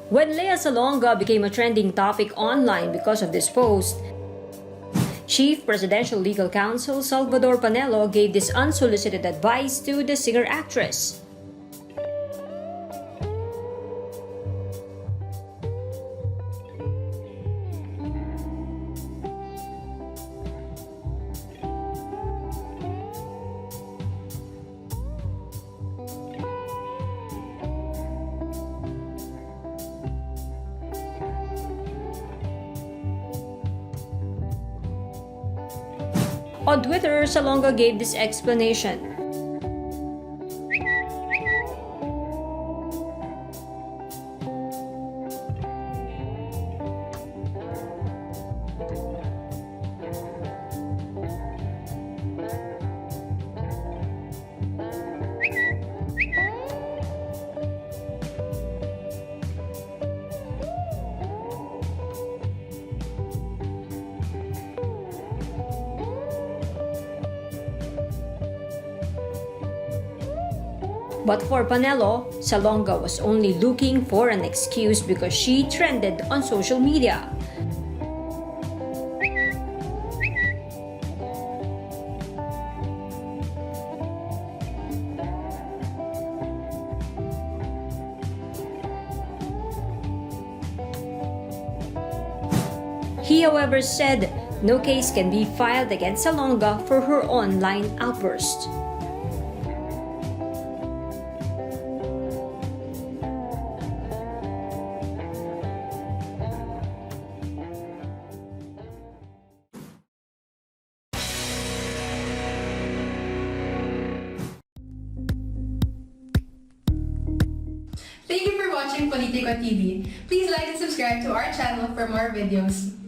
When Lea Salonga became a trending topic online because of this post, Chief Presidential Legal Counsel Salvador Panelo gave this unsolicited advice to the singer-actress. On Twitter, Salonga gave this explanation. But for Panelo, Salonga was only looking for an excuse because she trended on social media. He, however, said no case can be filed against Salonga for her online outburst. Thank you for watching Politiko TV. Please like and subscribe to our channel for more videos.